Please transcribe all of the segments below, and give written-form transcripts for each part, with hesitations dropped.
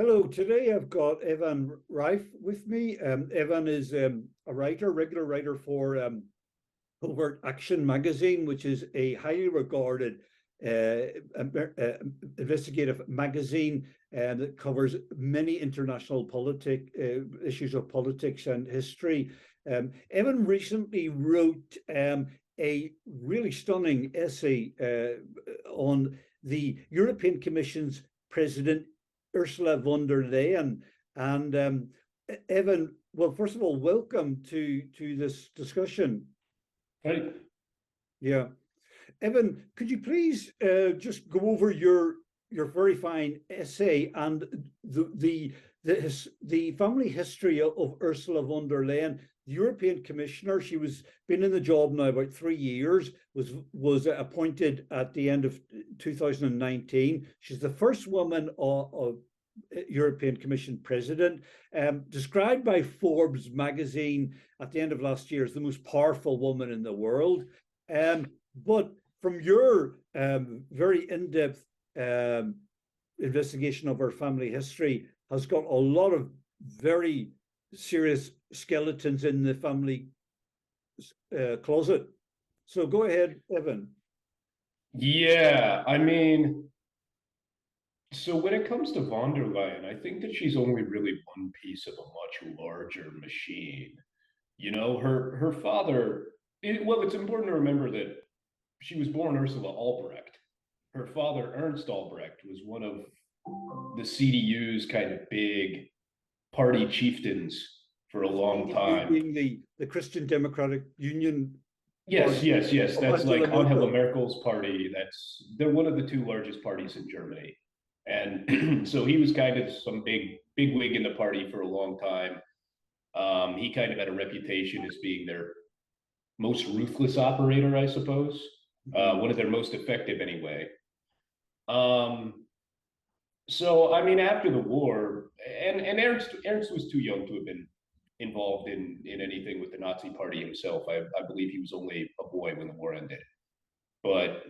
Hello, today I've got Evan Reif with me. Evan is a writer, regular writer for Overt Action magazine, which is a highly regarded investigative magazine that covers many international issues of politics and history. Evan recently wrote a really stunning essay on the European Commission's President Ursula von der Leyen. And Evan, well, first of all, welcome to this discussion. Right. Yeah. Evan, could you please just go over your very fine essay and the family history of Ursula von der Leyen, the European Commissioner? She been in the job now about 3 years, was appointed at the end of 2019. She's the first woman of European Commission president, described by Forbes magazine at the end of last year as the most powerful woman in the world. But from your very in-depth investigation of her family history, has got a lot of very serious skeletons in the family closet. So go ahead, Evan. Yeah, I mean, so when it comes to von der Leyen, I think that she's only really one piece of a much larger machine. You know, her father, well, it's important to remember that she was born Ursula Albrecht. Her father, Ernst Albrecht, was one of the CDU's kind of big party chieftains for a long time. Being the Christian Democratic Union. Yes. That's like Angela Merkel's party. They're one of the two largest parties in Germany. And so he was kind of some big wig in the party for a long time. He kind of had a reputation as being their most ruthless operator, I suppose. One of their most effective anyway. So, I mean, after the war, and Ernst was too young to have been involved in anything with the Nazi party himself. I believe he was only a boy when the war ended. But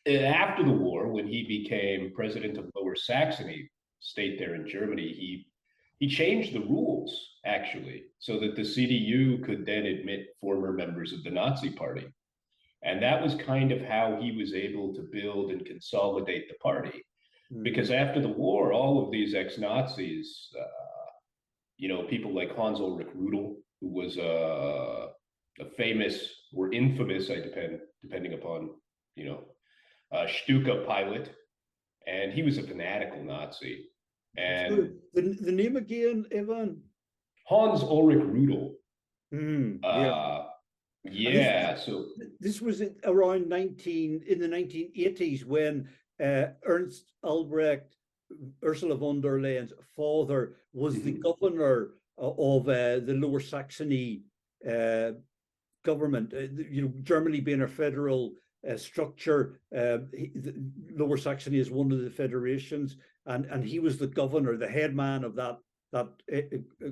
after the war, when he became president of Lower Saxony, state there in Germany, he changed the rules, actually, so that the CDU could then admit former members of the Nazi party. And that was kind of how he was able to build and consolidate the party. Because after the war, all of these ex-Nazis, people like Hans Ulrich Rudel, who was a famous or infamous, depending upon, Stuka pilot, and he was a fanatical Nazi. And the name again, Evan? Hans Ulrich Rudel. Yeah. So this was around in the 1980s when Ernst Albrecht, Ursula von der Leyen's father, was the governor of the Lower Saxony government. Germany being a federal structure, Lower Saxony is one of the federations, and he was the governor, the head man of that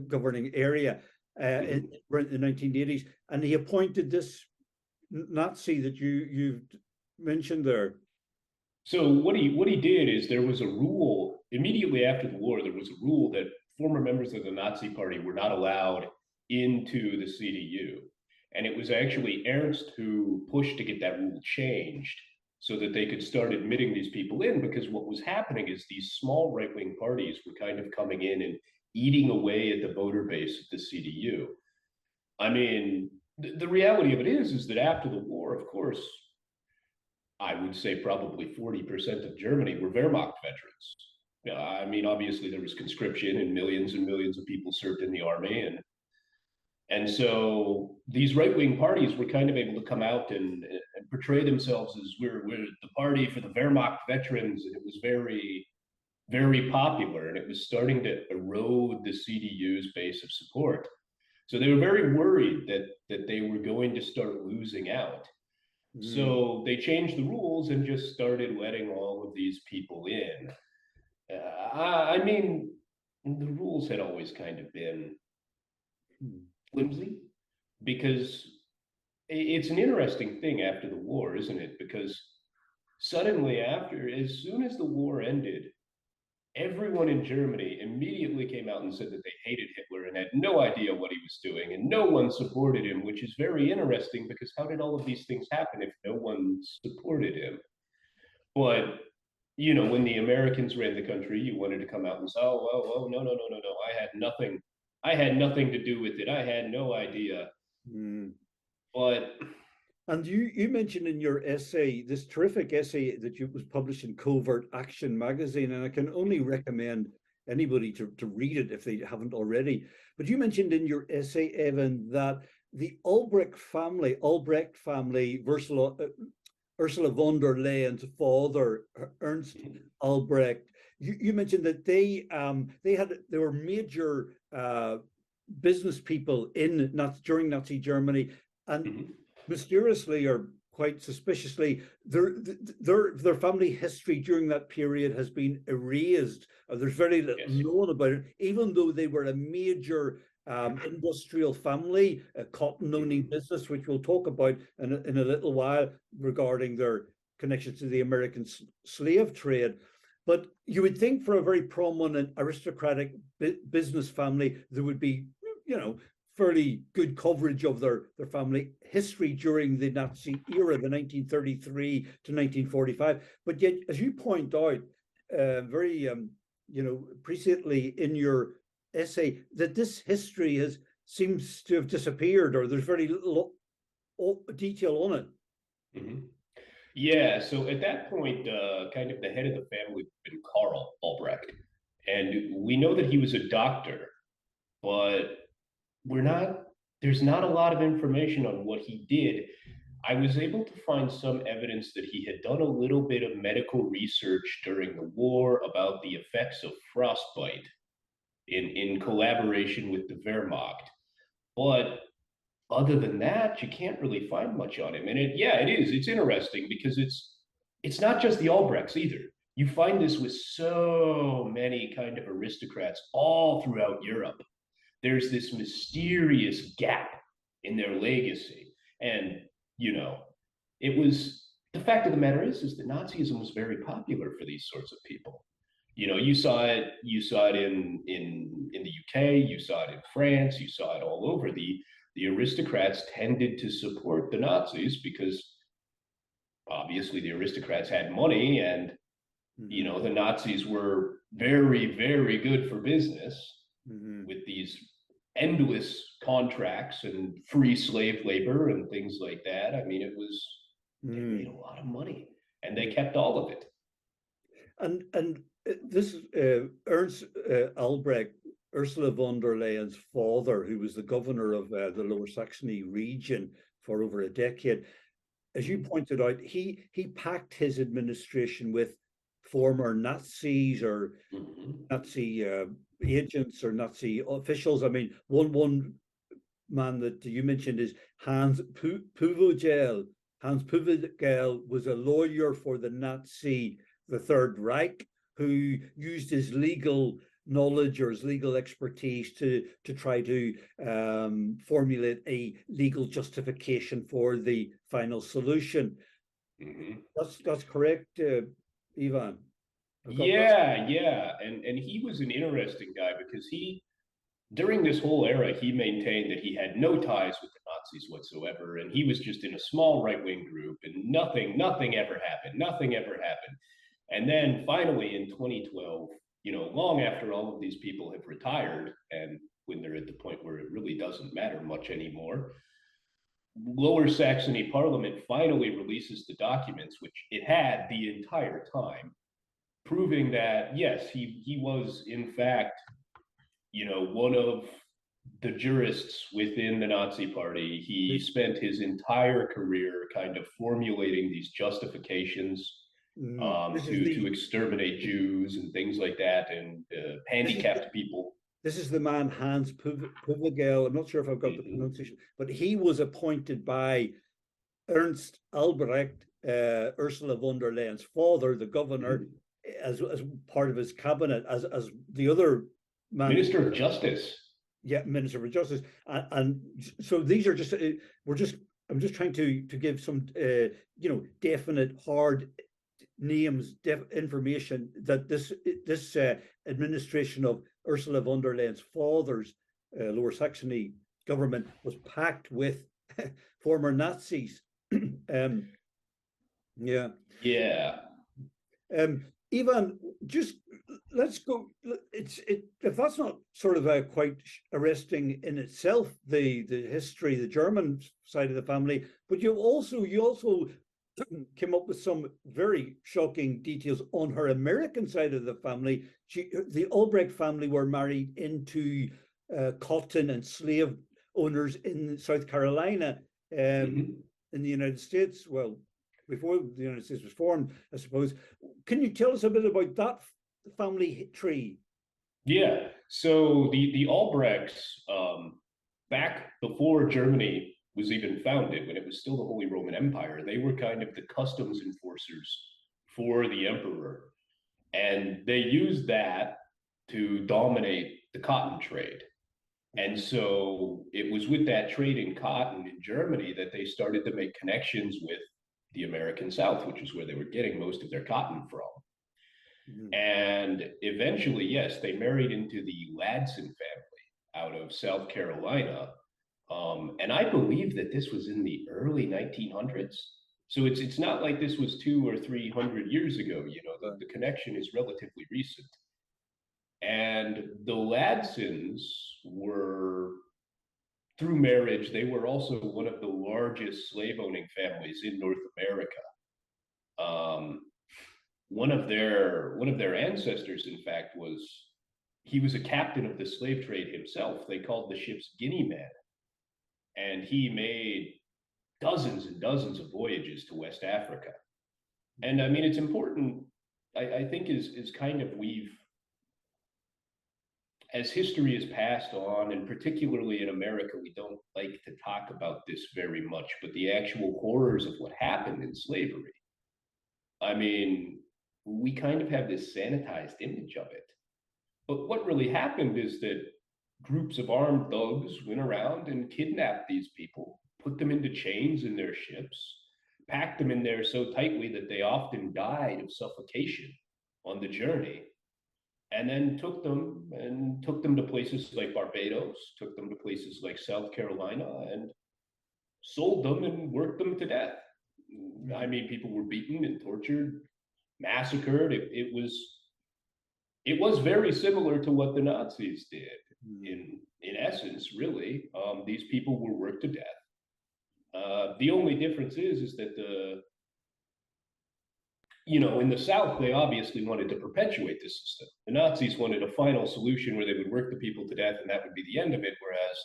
governing area in the 1980s, and he appointed this Nazi that you've mentioned there. So what he did is, there was a rule immediately after the war. There was a rule that former members of the Nazi party were not allowed into the CDU. And it was actually Ernst who pushed to get that rule changed so that they could start admitting these people in, because what was happening is these small right-wing parties were kind of coming in and eating away at the voter base of the CDU. I mean, the reality of it is that after the war, of course, I would say probably 40% of Germany were Wehrmacht veterans. I mean, obviously there was conscription and millions of people served in the army. And so these right-wing parties were kind of able to come out and portray themselves as we're the party for the Wehrmacht veterans. And it was very, very popular, and it was starting to erode the CDU's base of support. So they were very worried that they were going to start losing out. So they changed the rules and just started letting all of these people in. I mean, the rules had always kind of been flimsy, because it's an interesting thing after the war, isn't it? Because suddenly as soon as the war ended, everyone in Germany immediately came out and said that they hated Hitler and had no idea what he was doing, and no one supported him, which is very interesting because how did all of these things happen if no one supported him? But when the Americans ran the country, you wanted to come out and say, oh, no, no, no, no, no, I had nothing to do with it. I had no idea. Mm. But And you mentioned in your essay, this terrific essay that was published in Covert Action magazine, and I can only recommend anybody to read it if they haven't already. But you mentioned in your essay, Evan, that the Albrecht family, Ursula von der Leyen's father, Ernst Albrecht, you mentioned that they were major business people during Nazi Germany, and mysteriously or quite suspiciously, their family history during that period has been erased. There's very little known about it, even though they were a major industrial family, a cotton owning business, which we'll talk about in a little while regarding their connections to the American slave trade. But you would think for a very prominent aristocratic business family, there would be, fairly good coverage of their family history during the Nazi era, the 1933 to 1945. But yet, as you point out, very appreciately in your essay, that this history seems to have disappeared, or there's very little detail on it. Mm-hmm. Yeah, so at that point, kind of the head of the family had been Karl Albrecht, and we know that he was a doctor, but there's not a lot of information on what he did. I was able to find some evidence that he had done a little bit of medical research during the war about the effects of frostbite in collaboration with the Wehrmacht. But other than that, you can't really find much on him. And it's interesting because it's not just the Albrechts either. You find this with so many kind of aristocrats all throughout Europe. There's this mysterious gap in their legacy. And, it was the fact of the matter is that Nazism was very popular for these sorts of people. You saw it in the UK, you saw it in France, you saw it all over. The aristocrats tended to support the Nazis because obviously the aristocrats had money, and the Nazis were very, very good for business with these endless contracts and free slave labor and things like that. I mean, they made a lot of money, and they kept all of it. And this Ernst Albrecht, Ursula von der Leyen's father, who was the governor of the Lower Saxony region for over a decade, as you pointed out, he packed his administration with former Nazis or Nazi agents or Nazi officials. I mean, one man that you mentioned is Hans Puvogel. Hans Puvogel was a lawyer for the Third Reich, who used his legal knowledge or his legal expertise to try to formulate a legal justification for the final solution. That's correct, Ivan. Yeah. And he was an interesting guy because during this whole era, he maintained that he had no ties with the Nazis whatsoever. And he was just in a small right-wing group, and nothing ever happened. Nothing ever happened. And then finally in 2012, long after all of these people have retired, and when they're at the point where it really doesn't matter much anymore, Lower Saxony Parliament finally releases the documents, which it had the entire time, proving that, yes, he was, in fact, one of the jurists within the Nazi Party. He spent his entire career kind of formulating these justifications to exterminate Jews and things like that, and handicapped people. This is the man, Hans Puvogel. I'm not sure if I've got the pronunciation, but he was appointed by Ernst Albrecht, Ursula von der Leyen's father, the governor, as part of his cabinet, as the other man, Minister of Justice. Yeah, Minister of Justice, and so these are just I'm just trying to give some definite hard names information that this administration of Ursula von der Leyen's father's Lower Saxony government was packed with former Nazis. Yeah. Ivan, just let's go. If that's not sort of quite arresting in itself, the history, the German side of the family, but you also came up with some very shocking details on her American side of the family. The Albrecht family were married into cotton and slave owners in South Carolina, in the United States. Well, before the United States was formed, I suppose. Can you tell us a bit about that family tree? Yeah. So the Albrechts, back before Germany was even founded, when it was still the Holy Roman Empire, they were kind of the customs enforcers for the emperor. And they used that to dominate the cotton trade. And so it was with that trade in cotton in Germany that they started to make connections with the American South, which is where they were getting most of their cotton from. And eventually, yes, they married into the Ladson family out of South Carolina. And I believe that this was in the early 1900s. So it's not like this was 200 or 300 years ago. You know, the connection is relatively recent. And the Ladsons were, through marriage, they were also one of the largest slave-owning families in North America. One of their ancestors, in fact, he was a captain of the slave trade himself. They called the ships Guinea Men, and he made dozens and dozens of voyages to West Africa. And I mean, it's important, I think, is kind of as history is passed on, and particularly in America, we don't like to talk about this very much, but the actual horrors of what happened in slavery. I mean, we kind of have this sanitized image of it. But what really happened is that groups of armed thugs went around and kidnapped these people, put them into chains in their ships, packed them in there so tightly that they often died of suffocation on the journey, and then took them to places like Barbados, took them to places like South Carolina, and sold them and worked them to death. I mean, people were beaten and tortured, massacred. It was very similar to what the Nazis did. In essence, really, these people were worked to death. The only difference is that in the South, they obviously wanted to perpetuate this system. The Nazis wanted a final solution where they would work the people to death and that would be the end of it, whereas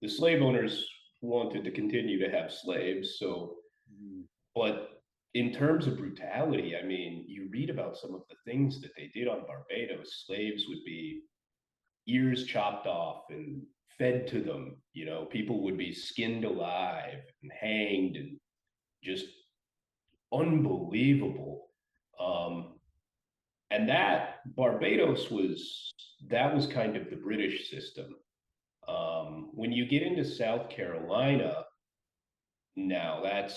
the slave owners wanted to continue to have slaves. So, but in terms of brutality, I mean, you read about some of the things that they did on Barbados. Slaves would be ears chopped off and fed to them. You know, people would be skinned alive and hanged, and just unbelievable. And that Barbados was kind of the British system. When you get into South Carolina, now that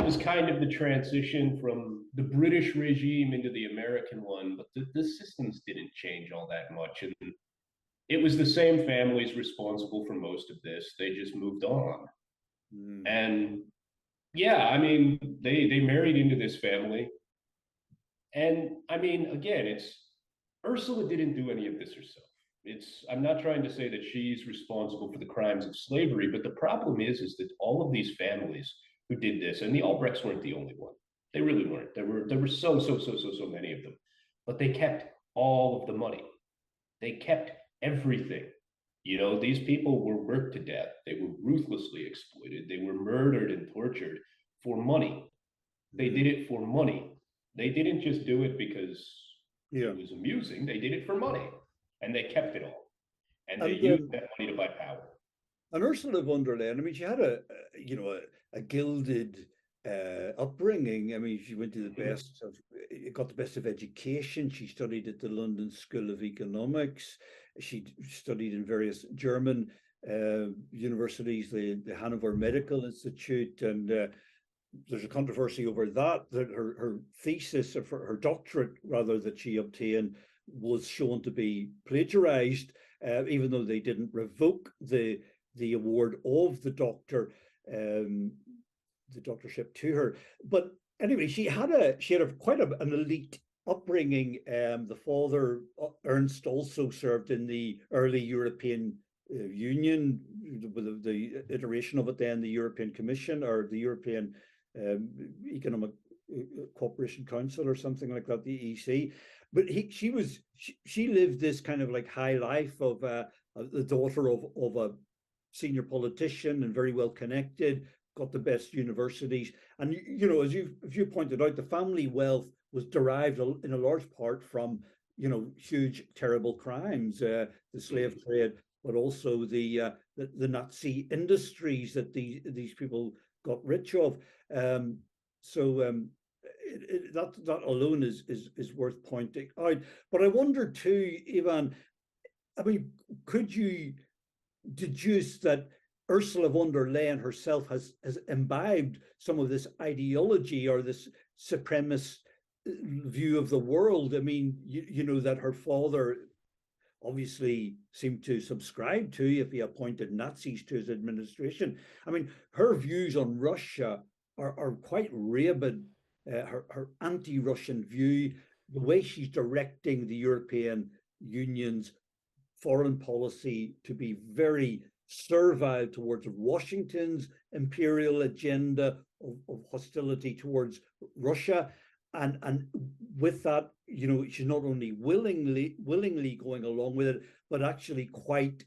was kind of the transition from the British regime into the American one, but the systems didn't change all that much. And it was the same families responsible for most of this. They just moved on. And yeah, I mean, they married into this family. And I mean, again, Ursula didn't do any of this herself. I'm not trying to say that she's responsible for the crimes of slavery, but the problem is that all of these families who did this, and the Albrechts weren't the only one. They really weren't. There were so many of them, but they kept all of the money. They kept everything. You know, these people were worked to death. They were ruthlessly exploited. They were murdered and tortured for money. They did it for money. They didn't just do it because it was amusing. They did it for money, and they kept it all. And they used that money to buy power. And Ursula von der Leyen, I mean, she had a gilded upbringing. I mean, she went to got the best of education. She studied at the London School of Economics. She studied in various German universities, the Hanover Medical Institute, and there's a controversy over that her thesis, or her doctorate rather, that she obtained was shown to be plagiarized, even though they didn't revoke the award of the doctorship to her. But anyway, she had quite an elite upbringing. The father, Ernst, also served in the early European Union, with the iteration of it then, the European Commission, or the European Economic Cooperation Council, or something like that, the EC. But she lived this kind of like high life of the daughter of a senior politician, and very well connected, got the best universities. And as you pointed out, the family wealth was derived in a large part from huge, terrible crimes, the slave trade, but also the Nazi industries that these people got rich of. That alone is worth pointing out. But I wonder too, Evan, I mean, could you deduce that Ursula von der Leyen herself has imbibed some of this ideology, or this supremacist view of the world? I mean, that her father obviously seemed to subscribe to, if he appointed Nazis to his administration. I mean, her views on Russia are quite rabid. Her anti-Russian view, the way she's directing the European Union's foreign policy to be very servile towards Washington's imperial agenda of hostility towards Russia. And with that, she's not only willingly going along with it, but actually quite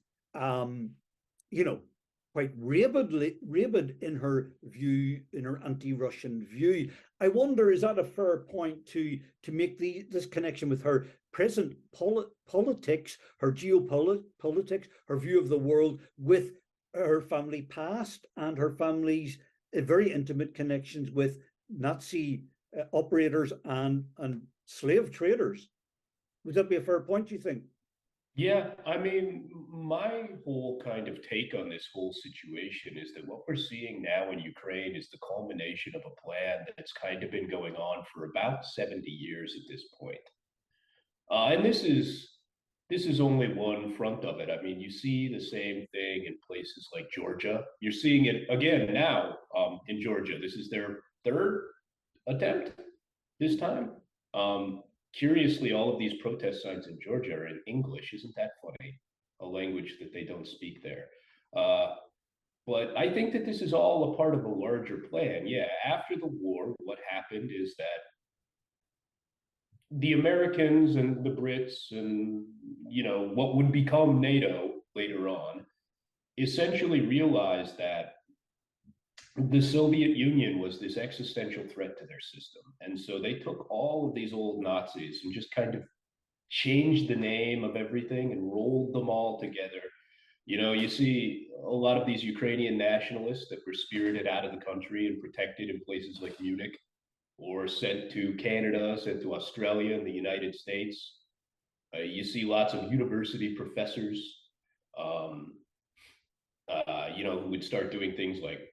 rabid in her view, in her anti-Russian view. I wonder, is that a fair point to make this connection with her present politics, her geopolitics, her view of the world, with her family past and her family's very intimate connections with Nazi operators and slave traders? Would that be a fair point, do you think? Yeah, I mean, my whole kind of take on this whole situation is that what we're seeing now in Ukraine is the culmination of a plan that's kind of been going on for about 70 years at this point. And this is only one front of it. I mean, you see the same thing in places like Georgia. You're seeing it again now in Georgia. This is their third attempt this time. Curiously, all of these protest signs in Georgia are in English. Isn't that funny? A language that they don't speak there. But I think that this is all a part of a larger plan. Yeah, after the war, what happened is that the Americans and the Brits and, what would become NATO later on, essentially realized that the Soviet Union was this existential threat to their system. And so they took all of these old Nazis and just kind of changed the name of everything and rolled them all together. You see a lot of these Ukrainian nationalists that were spirited out of the country and protected in places like Munich, or sent to Canada, sent to Australia and the United States. You see lots of university professors, who would start doing things like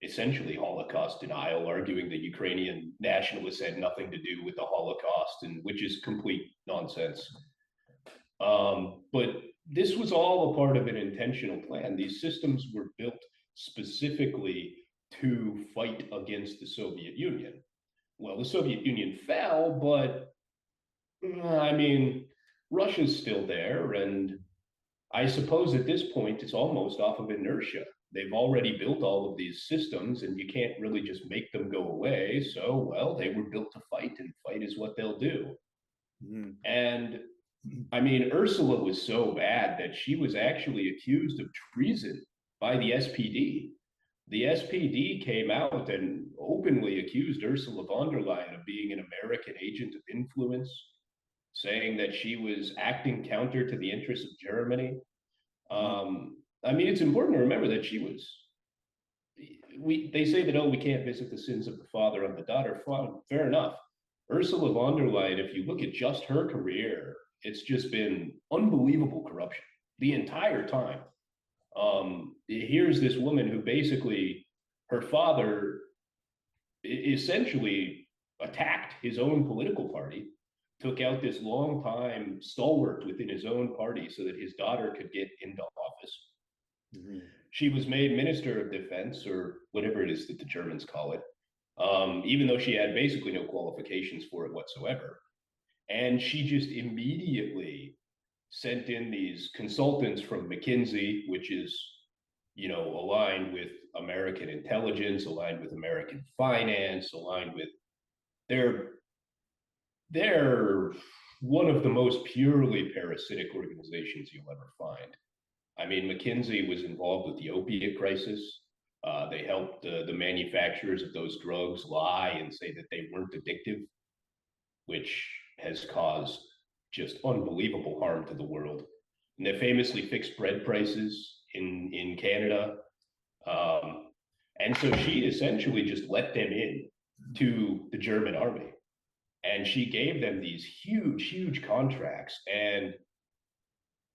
essentially Holocaust denial, arguing that Ukrainian nationalists had nothing to do with the Holocaust, and which is complete nonsense. But this was all a part of an intentional plan. These systems were built specifically to fight against the Soviet Union. Well, the Soviet Union fell, but I mean, Russia's still there. And I suppose at this point, it's almost off of inertia. They've already built all of these systems, and you can't really just make them go away. So, well, they were built to fight, and fight is what they'll do. Mm. And I mean, Ursula was so bad that she was actually accused of treason by the SPD. The SPD came out and openly accused Ursula von der Leyen of being an American agent of influence, saying that she was acting counter to the interests of Germany. I mean, it's important to remember that they say that, we can't visit the sins of the father on the daughter. Fair enough. Ursula von der Leyen, if you look at just her career, it's just been unbelievable corruption the entire time. Here's this woman who basically, her father essentially attacked his own political party, took out this long-time stalwart within his own party so that his daughter could get into office. Mm-hmm. She was made Minister of Defense, or whatever it is that the Germans call it, even though she had basically no qualifications for it whatsoever. And she just immediately sent in these consultants from McKinsey, which is, aligned with American intelligence, aligned with American finance, aligned with they're one of the most purely parasitic organizations you'll ever find. I mean, McKinsey was involved with the opiate crisis. They helped the manufacturers of those drugs lie and say that they weren't addictive, which has caused just unbelievable harm to the world. And they famously fixed bread prices in Canada. And so she essentially just let them in to the German army. And she gave them these huge, huge contracts. And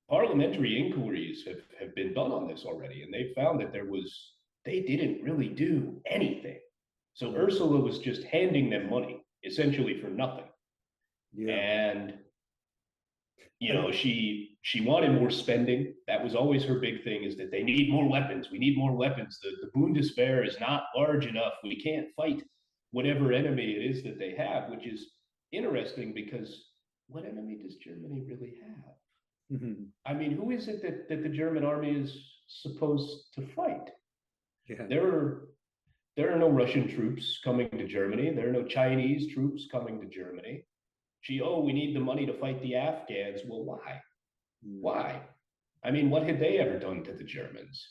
parliamentary inquiries have been done on this already. And they found that they didn't really do anything. So Ursula was just handing them money, essentially for nothing. Yeah. And, she wanted more spending. That was always her big thing, is that they need more weapons. We need more weapons. The Bundeswehr is not large enough. We can't fight whatever enemy it is that they have, which is interesting because what enemy does Germany really have? Mm-hmm. I mean, who is it that the German army is supposed to fight? Yeah. There are no Russian troops coming to Germany. There are no Chinese troops coming to Germany. We need the money to fight the Afghans. Well, why? Why? I mean, what had they ever done to the Germans?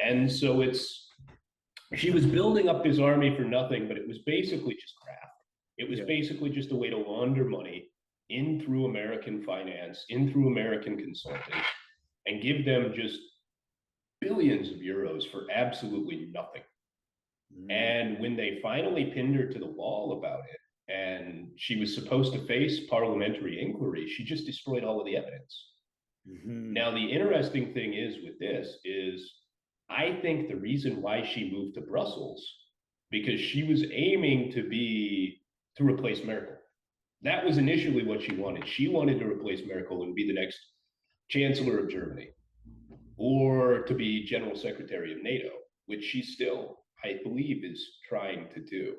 And so she was building up this army for nothing, but it was basically just graft. It was basically just a way to launder money in through American finance, in through American consulting, and give them just billions of euros for absolutely nothing. And when they finally pinned her to the wall about it, and she was supposed to face parliamentary inquiry, she just destroyed all of the evidence. Mm-hmm. Now, the interesting thing is with this is, I think the reason why she moved to Brussels, because she was aiming to replace Merkel. That was initially what she wanted. She wanted to replace Merkel and be the next Chancellor of Germany, or to be General Secretary of NATO, which she still, I believe, is trying to do.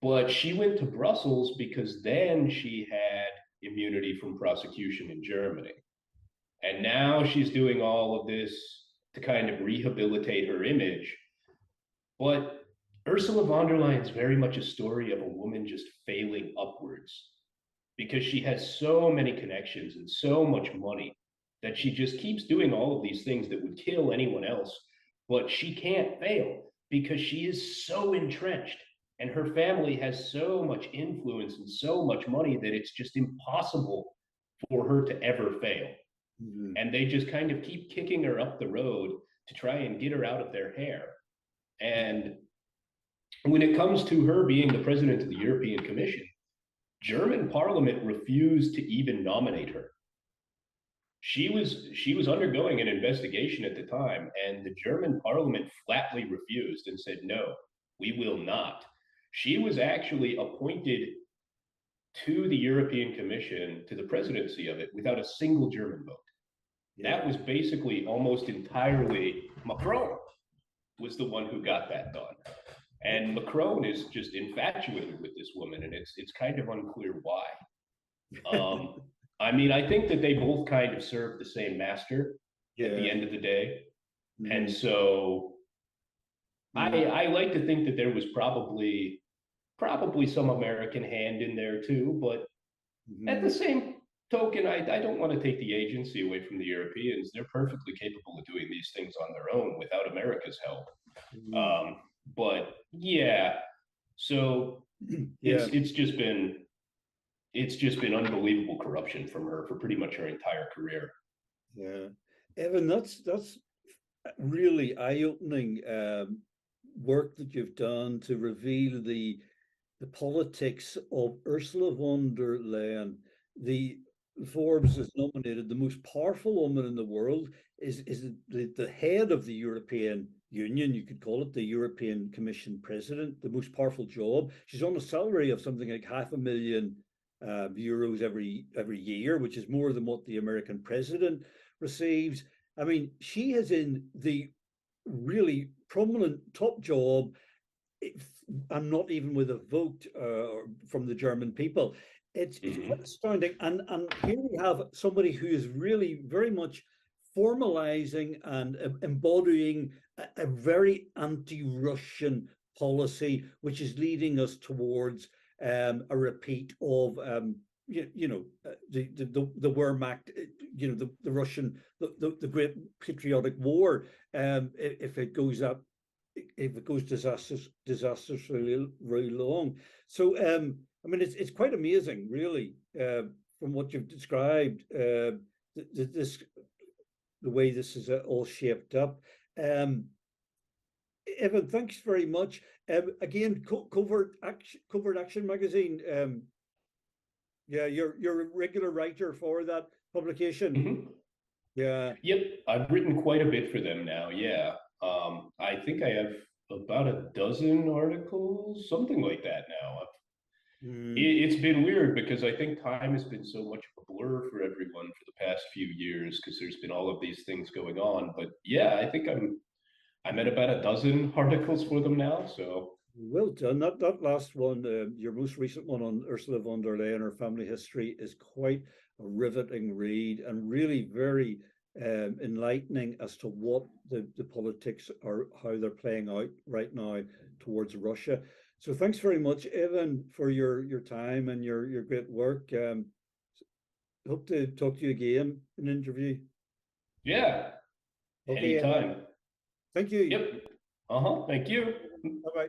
But she went to Brussels because then she had immunity from prosecution in Germany. And now she's doing all of this to kind of rehabilitate her image. But Ursula von der Leyen is very much a story of a woman just failing upwards, because she has so many connections and so much money that she just keeps doing all of these things that would kill anyone else. But she can't fail because she is so entrenched. And her family has so much influence and so much money that it's just impossible for her to ever fail. Mm-hmm. And they just kind of keep kicking her up the road to try and get her out of their hair. And when it comes to her being the president of the European Commission, German parliament refused to even nominate her. She was undergoing an investigation at the time, and the German parliament flatly refused and said, no, we will not. She was actually appointed to the European Commission, to the presidency of it, without a single German vote. Yeah. That was basically almost entirely Macron was the one who got that done. And Macron is just infatuated with this woman, and it's kind of unclear why. I mean, I think that they both kind of serve the same master at the end of the day. Mm-hmm. And so I like to think that there was probably some American hand in there too, but at the same token, I don't want to take the agency away from the Europeans. They're perfectly capable of doing these things on their own without America's help. But yeah, so it's just been unbelievable corruption from her for pretty much her entire career. Yeah, Evan, that's really eye-opening work that you've done to reveal the politics of Ursula von der Leyen. The Forbes has nominated the most powerful woman in the world. is the head of the European Union. You could call it the European Commission president, the most powerful job. She's on a salary of something like €500,000 every year, which is more than what the American president receives. I mean, she is in the really prominent top job, and not even with a vote from the German people. It's quite astounding. And here we have somebody who is really very much formalizing and embodying a very anti-Russian policy, which is leading us towards a repeat of the Wehrmacht, the Russian, the Great Patriotic War, if it goes disastrously really long. So I mean, it's quite amazing, really, from what you've described, the way this is all shaped up. Evan, thanks very much. Again, Covert Action magazine. Yeah, you're a regular writer for that publication. Mm-hmm. Yeah. Yep, I've written quite a bit for them now. Yeah, I think I have about a dozen articles, something like that now. It's been weird because I think time has been so much of a blur for everyone for the past few years because there's been all of these things going on. But yeah, I think I'm at about a dozen articles for them now. So well done. That last one, your most recent one on Ursula von der Leyen, her family history, is quite a riveting read and really very enlightening as to what the politics are, how they're playing out right now towards Russia. So thanks very much, Evan, for your time and your great work. Hope to talk to you again in an interview. Yeah, okay, anytime. Evan. Thank you. Yep. Thank you. Bye-bye.